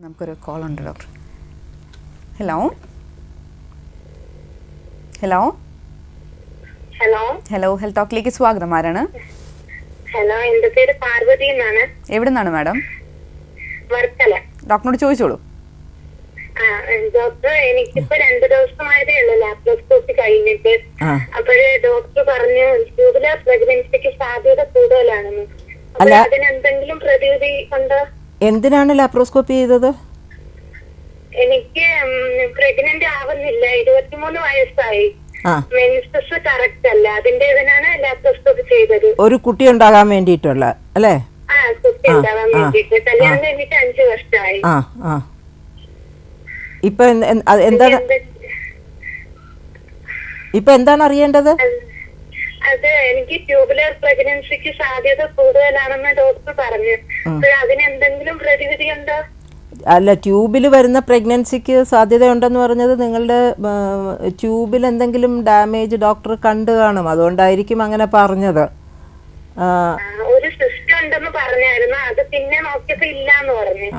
നമുക്കൊരു കോൾ ഉണ്ട് doctor. Hello hello hello hello health ടോക്കിലേക്ക് സ്വാഗതം. ആരാണ്? ഹലോ, എന്റെ പേര് പാർവതി എന്നാണ്. എവിടെ നിന്നാണ് മാഡം? വർക്കല. ഡോക്ടറിനോട് ചോദിച്ചോളൂ. ഡോക്ടർ, എനിക്കിപ്പോ 2 ദിവസമായതേ ഉള്ളൂ ലാപ്രോസ്കോപ്പി കഴിഞ്ഞിട്ട്. അപ്പോഴേ ഡോക്ടർ പറഞ്ഞു ട്യൂബുലർ പ്രഗ്നൻസിക്ക് സാധ്യത കൂടുതലാണെന്ന്. അപ്പോൾ അതിനെന്തെങ്കിലും പ്രതിവിധി ഉണ്ടോ? എന്തിനാണ് ലാപ്രോസ്കോപ്പി ചെയ്തത്? എനിക്ക് പ്രഗ്നന്റ് ആവുന്നില്ല, 23 വയസ്സായി. മെൻസസ് കറക്റ്റ് അല്ല, അതിന്റെ ഇതിനാണ് ലാപ്രോസ്കോപ്പി ചെയ്തത്. ഒരു കുട്ടി ഉണ്ടാകാൻ വേണ്ടിയിട്ടുള്ള അല്ലേ? കുട്ടി ഉണ്ടാവാൻ വേണ്ടിട്ട്. കല്യാണം കഴിഞ്ഞിട്ട് 5 വർഷമായി. ഇപ്പൊ എന്താണ് അറിയേണ്ടത്? അത് എനിക്ക് ട്യൂബുലർ പ്രഗ്നൻസിക്ക് സാധ്യത കൂടുതലാണെന്ന് ഡോക്ടർ പറഞ്ഞു. അതിനെന്തെങ്കിലും പ്രതിവിധി ഉണ്ടോ? അല്ല, ട്യൂബിൽ വരുന്ന പ്രഗ്നൻസിക്ക് സാധ്യതയുണ്ടെന്ന് പറഞ്ഞത് നിങ്ങളുടെ ട്യൂബിൽ എന്തെങ്കിലും ഡാമേജ് ഡോക്ടർ കണ്ടു കാണും, അതുകൊണ്ടായിരിക്കും അങ്ങനെ പറഞ്ഞത്. ഒരു സിസ്റ്റം ഉണ്ടെന്ന് പറഞ്ഞായിരുന്നു, അത് പിന്നെ നോക്കിയപ്പോ ഇല്ലാന്ന് പറഞ്ഞു.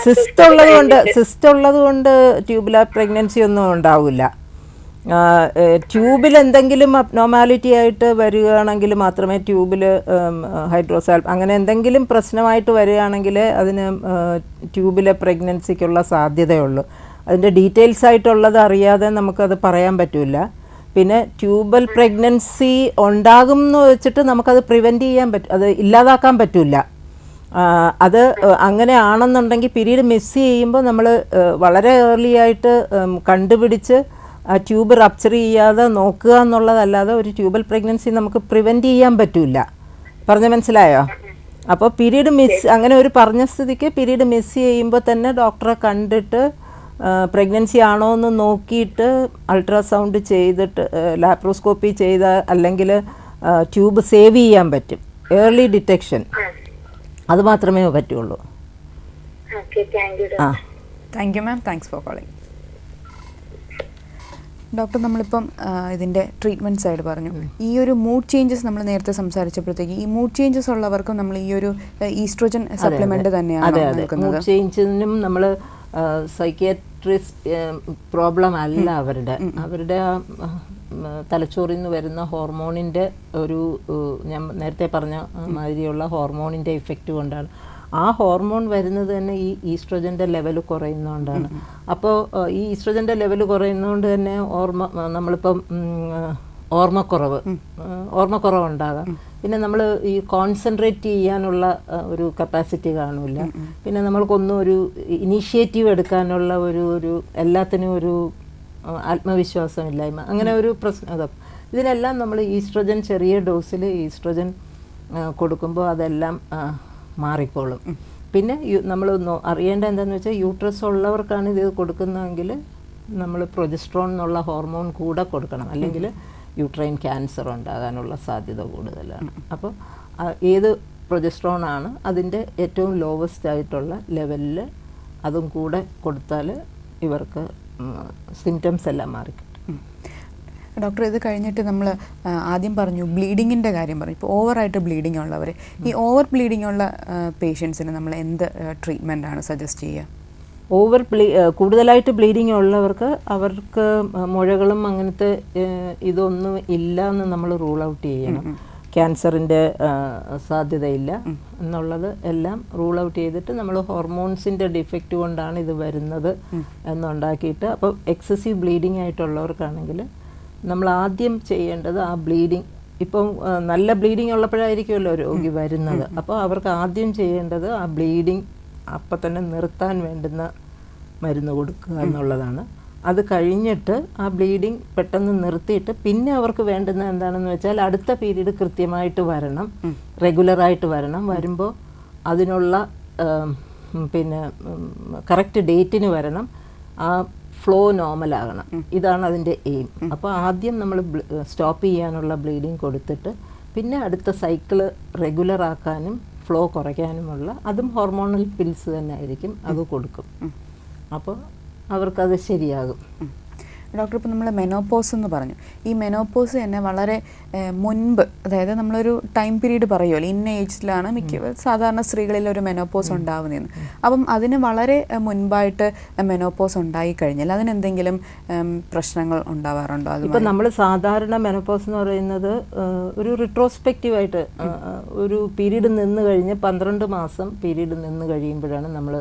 സിസ്റ്റ് ഉള്ളത് കൊണ്ട് ട്യൂബുലർ പ്രഗ്നൻസി ഒന്നും ഉണ്ടാവില്ല. ട്യൂബിൽ എന്തെങ്കിലും അബ്നോർമാലിറ്റി ആയിട്ട് വരികയാണെങ്കിൽ മാത്രമേ ട്യൂബിൽ ഹൈഡ്രോസാൽ അങ്ങനെ എന്തെങ്കിലും പ്രശ്നമായിട്ട് വരികയാണെങ്കിൽ അതിന് ട്യൂബിലെ പ്രഗ്നൻസിക്കുള്ള സാധ്യതയുള്ളൂ. അതിൻ്റെ ഡീറ്റെയിൽസ് ആയിട്ടുള്ളത് അറിയാതെ നമുക്കത് പറയാൻ പറ്റില്ല. പിന്നെ ട്യൂബൽ പ്രഗ്നൻസി ഉണ്ടാകും എന്ന് വെച്ചിട്ട് നമുക്കത് പ്രിവെൻറ്റ് ചെയ്യാൻ അത് ഇല്ലാതാക്കാൻ പറ്റില്ല. അത് അങ്ങനെ ആണെന്നുണ്ടെങ്കിൽ പീരീഡ് മിസ് ചെയ്യുമ്പോൾ നമ്മൾ വളരെ ഏർലി ആയിട്ട് കണ്ടുപിടിച്ച് ആ ട്യൂബ് റപ്ചർ ചെയ്യാതെ നോക്കുക എന്നുള്ളതല്ലാതെ ഒരു ട്യൂബൽ പ്രഗ്നൻസി നമുക്ക് പ്രിവെൻറ്റ് ചെയ്യാൻ പറ്റില്ല. പറഞ്ഞ മനസ്സിലായോ? അപ്പോൾ പീരീഡ് മിസ് അങ്ങനെ ഒരു പറഞ്ഞ സ്ഥിതിക്ക് പീരീഡ് മിസ് ചെയ്യുമ്പോൾ തന്നെ ഡോക്ടറെ കണ്ടിട്ട് പ്രഗ്നൻസി ആണോ എന്ന് നോക്കിയിട്ട് അൾട്രാസൗണ്ട് ചെയ്തിട്ട് ലാപ്രോസ്കോപ്പി ചെയ്താൽ അല്ലെങ്കിൽ ട്യൂബ് സേവ് ചെയ്യാൻ പറ്റും. ഏർലി ഡിറ്റക്ഷൻ അത് മാത്രമേ പറ്റുള്ളൂ. Thank you ma'am, thanks for calling. Doctor, നമ്മളിപ്പം ഇതിൻ്റെ ട്രീറ്റ്മെൻറ്റ് സൈഡ് പറഞ്ഞു. ഈ ഒരു മൂഡ് ചേഞ്ചസ് നമ്മൾ നേരത്തെ സംസാരിച്ചപ്പോഴത്തേക്ക് ഈ മൂഡ് ചേഞ്ചസ് ഉള്ളവർക്കും നമ്മൾ ഈ ഒരു ഈസ്ട്രോജൻ സപ്ലിമെൻ്റ് തന്നെയാണ് നൽകുന്നത്. മൂഡ് ചേഞ്ചിനും നമ്മൾ സൈക്യാട്രിസ്റ്റ് പ്രോബ്ലം അല്ല അവരുടെ തലച്ചോറിൽ നിന്ന് വരുന്ന ഹോർമോണിൻ്റെ ഒരു ഞാൻ നേരത്തെ പറഞ്ഞ മാതിരിയുള്ള ഹോർമോണിൻ്റെ ഇഫക്റ്റ് കൊണ്ടാണ്. ആ ഹോർമോൺ വരുന്നത് തന്നെ ഈ ഈസ്ട്രോജൻ്റെ ലെവൽ കുറയുന്നതുകൊണ്ടാണ്. അപ്പോൾ ഈ ഈസ്ട്രോജൻ്റെ ലെവൽ കുറയുന്നതുകൊണ്ട് തന്നെ നമ്മളിപ്പം ഓർമ്മക്കുറവുണ്ടാകാം. പിന്നെ നമ്മൾ ഈ കോൺസെൻട്രേറ്റ് ചെയ്യാനുള്ള ഒരു കപ്പാസിറ്റി കാണില്ല. പിന്നെ നമ്മൾക്കൊന്നും ഒരു ഇനീഷ്യേറ്റീവ് എടുക്കാനുള്ള ഒരു എല്ലാത്തിനും ഒരു ആത്മവിശ്വാസമില്ലായ്മ, അങ്ങനെ ഒരു പ്രശ്നം. ഇതിനെല്ലാം നമ്മൾ ഈസ്ട്രോജൻ ചെറിയ ഡോസിൽ ഈസ്ട്രോജൻ കൊടുക്കുമ്പോൾ അതെല്ലാം മാറിക്കോളും. പിന്നെ നമ്മൾ അറിയേണ്ട എന്താണെന്ന് വെച്ചാൽ യൂട്രസ് ഉള്ളവർക്കാണ് ഇത് കൊടുക്കുന്നതെങ്കിൽ നമ്മൾ പ്രൊജസ്ട്രോൺ എന്നുള്ള ഹോർമോൺ കൂടെ കൊടുക്കണം, അല്ലെങ്കിൽ യൂട്രൈൻ ക്യാൻസർ ഉണ്ടാകാനുള്ള സാധ്യത കൂടുതലാണ്. അപ്പോൾ ഏത് പ്രൊജസ്ട്രോൺ ആണ് അതിൻ്റെ ഏറ്റവും ലോവസ്റ്റ് ആയിട്ടുള്ള ലെവലിൽ അതും കൂടെ കൊടുത്താൽ ഇവർക്ക് സിംറ്റംസ് എല്ലാം മാറിക്കിട്ടും. ഡോക്ടർ, ഇത് കഴിഞ്ഞിട്ട് നമ്മൾ ആദ്യം പറഞ്ഞു ബ്ലീഡിങ്ങിൻ്റെ കാര്യം പറഞ്ഞു. ഇപ്പോൾ ഓവറായിട്ട് ബ്ലീഡിങ് ഉള്ളവർ, ഈ ഓവർ ബ്ലീഡിങ് ഉള്ള പേഷ്യൻസിന് നമ്മൾ എന്ത് ട്രീറ്റ്മെൻറ്റാണ് സജസ്റ്റ് ചെയ്യുക? കൂടുതലായിട്ട് ബ്ലീഡിങ് ഉള്ളവർക്ക് അവർക്ക് മുഴകളും അങ്ങനത്തെ ഇതൊന്നും ഇല്ല എന്ന് നമ്മൾ റൂൾ ഔട്ട് ചെയ്യണം. ക്യാൻസറിൻ്റെ സാധ്യതയില്ല എന്നുള്ളത് എല്ലാം റൂൾ ഔട്ട് ചെയ്തിട്ട് നമ്മൾ ഹോർമോൺസിൻ്റെ ഡിഫക്റ്റ് കൊണ്ടാണ് ഇത് വരുന്നത് എന്നുണ്ടാക്കിയിട്ട്, അപ്പോൾ എക്സസീവ് ബ്ലീഡിങ് ആയിട്ടുള്ളവർക്കാണെങ്കിൽ നമ്മൾ ആദ്യം ചെയ്യേണ്ടത് ആ ബ്ലീഡിങ്, ഇപ്പം നല്ല ബ്ലീഡിങ് ഉള്ളപ്പോഴായിരിക്കുമല്ലോ രോഗി വരുന്നത്. അപ്പോൾ അവർക്ക് ആദ്യം ചെയ്യേണ്ടത് ആ ബ്ലീഡിങ് അപ്പം തന്നെ നിർത്താൻ വേണ്ടുന്ന മരുന്ന് കൊടുക്കുക എന്നുള്ളതാണ്. അത് കഴിഞ്ഞിട്ട് ആ ബ്ലീഡിങ് പെട്ടെന്ന് നിർത്തിയിട്ട് പിന്നെ അവർക്ക് വേണ്ടുന്ന എന്താണെന്ന് വെച്ചാൽ അടുത്ത പീരീഡ് കൃത്യമായിട്ട് വരണം, റെഗുലറായിട്ട് വരണം. വരുമ്പോൾ അതിനുള്ള പിന്നെ കറക്റ്റ് ഡേറ്റിന് വരണം, ആ ഫ്ലോ നോർമലാകണം. ഇതാണ് അതിൻ്റെ എയിം. അപ്പോൾ ആദ്യം നമ്മൾ സ്റ്റോപ്പ് ചെയ്യാനുള്ള ബ്ലീഡിങ് കൊടുത്തിട്ട് പിന്നെ അടുത്ത സൈക്കിള് റെഗുലറാക്കാനും ഫ്ലോ കുറയ്ക്കാനുമുള്ള അതും ഹോർമോണൽ പിൽസ് തന്നെ ആയിരിക്കും, അത് കൊടുക്കും. അപ്പോൾ അവർക്കത് ശരിയാകും. ഡോക്ടർ ഇപ്പോൾ നമ്മൾ മെനോപോസ് എന്ന് പറഞ്ഞു. ഈ മെനോപോസ് തന്നെ വളരെ മുൻപ്, അതായത് നമ്മളൊരു ടൈം പീരീഡ് പറയുമല്ലോ, ഇന്ന ഏജിലാണ് സാധാരണ സ്ത്രീകളിൽ ഒരു മെനോപോസ് ഉണ്ടാവുന്നതെന്ന്. അപ്പം അതിന് വളരെ മുൻപായിട്ട് മെനോപോസ് ഉണ്ടായി കഴിഞ്ഞാൽ അതിനെന്തെങ്കിലും പ്രശ്നങ്ങൾ ഉണ്ടാവാറുണ്ടോ? ഇപ്പം നമ്മൾ സാധാരണ മെനോപോസ് എന്ന് പറയുന്നത് ഒരു റിട്രോസ്പെക്റ്റീവായിട്ട് ഒരു പീരീഡ് നിന്ന് കഴിഞ്ഞ് 12 മാസം പീരീഡ് നിന്ന് കഴിയുമ്പോഴാണ് നമ്മൾ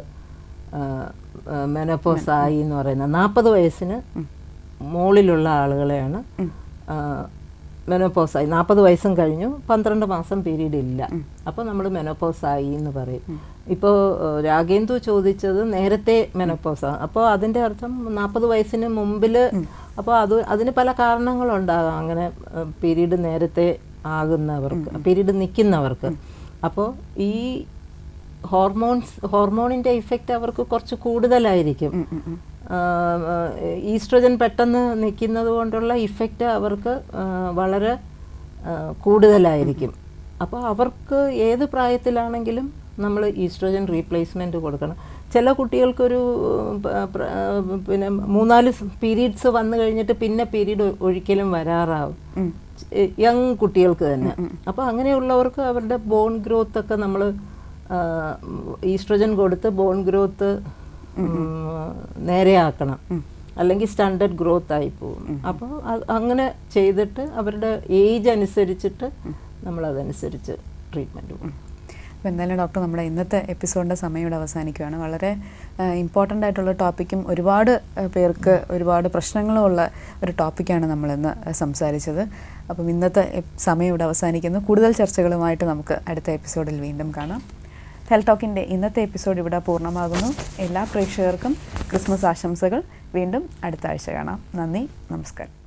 മെനോപോസ് ആയി എന്ന് പറയുന്നത്. 40 വയസ്സിന് മുകളിലുള്ള ആളുകളെയാണ് മെനോപോസ് ആയി. 40 വയസ്സും കഴിഞ്ഞു, 12 മാസം പീരീഡ് ഇല്ല, അപ്പോൾ നമ്മൾ മെനോപോസ് ആയി എന്ന് പറയും. ഇപ്പോൾ രാഗേന്ദു ചോദിച്ചത് നേരത്തെ മെനോപോസാണ്. അപ്പോൾ അതിൻ്റെ അർത്ഥം 40 വയസ്സിന് മുമ്പിൽ, അപ്പോൾ അതിന് പല കാരണങ്ങളുണ്ടാകാം അങ്ങനെ പീരീഡ് നേരത്തെ ആകുന്നവർക്ക്, പീരീഡ് നിൽക്കുന്നവർക്ക്. അപ്പോൾ ഈ ഹോർമോണിൻ്റെ ഇഫക്റ്റ് അവർക്ക് കുറച്ച് കൂടുതലായിരിക്കും. ഈസ്ട്രജൻ പെട്ടെന്ന് നിൽക്കുന്നത് കൊണ്ടുള്ള ഇഫക്റ്റ് അവർക്ക് വളരെ കൂടുതലായിരിക്കും. അപ്പോൾ അവർക്ക് ഏത് പ്രായത്തിലാണെങ്കിലും നമ്മൾ ഈസ്ട്രജൻ റീപ്ലേസ്മെൻറ്റ് കൊടുക്കണം. ചില കുട്ടികൾക്കൊരു പിന്നെ 3-4 പീരീഡ്സ് വന്നു കഴിഞ്ഞിട്ട് പിന്നെ പീരീഡ് ഒരിക്കലും വരാറാവും, യങ് കുട്ടികൾക്ക് തന്നെ. അപ്പോൾ അങ്ങനെയുള്ളവർക്ക് അവരുടെ ബോൺ ഗ്രോത്ത് ഒക്കെ നമ്മൾ ഈസ്ട്രജൻ കൊടുത്ത് ബോൺ ഗ്രോത്ത് നേരെയാക്കണം, അല്ലെങ്കിൽ സ്റ്റാൻഡേർഡ് ഗ്രോത്ത് ആയി പോകും. അപ്പോൾ അങ്ങനെ ചെയ്തിട്ട് അവരുടെ ഏജ് അനുസരിച്ചിട്ട് നമ്മളതനുസരിച്ച് ട്രീറ്റ്മെൻറ്റ് കൊടുക്കും. അപ്പോൾ എന്തായാലും ഡോക്ടർ, നമ്മുടെ ഇന്നത്തെ എപ്പിസോഡിൻ്റെ സമയം ഇവിടെ അവസാനിക്കുകയാണ്. വളരെ ഇമ്പോർട്ടൻ്റ് ആയിട്ടുള്ള ടോപ്പിക്കും ഒരുപാട് പേർക്ക് ഒരുപാട് പ്രശ്നങ്ങളും ഉള്ള ഒരു ടോപ്പിക്കാണ് നമ്മളിന്ന് സംസാരിച്ചത്. അപ്പം ഇന്നത്തെ സമയം ഇവിടെ അവസാനിക്കുന്നു. കൂടുതൽ ചർച്ചകളുമായിട്ട് നമുക്ക് അടുത്ത എപ്പിസോഡിൽ വീണ്ടും കാണാം. ഹെൽത്ത് ടോക്കിൻ്റെ ഇന്നത്തെ എപ്പിസോഡ് ഇവിടെ പൂർണ്ണമാകുന്നു. എല്ലാ പ്രേക്ഷകർക്കും ക്രിസ്മസ് ആശംസകൾ. വീണ്ടും അടുത്ത ആഴ്ച കാണാം. നന്ദി, നമസ്കാരം.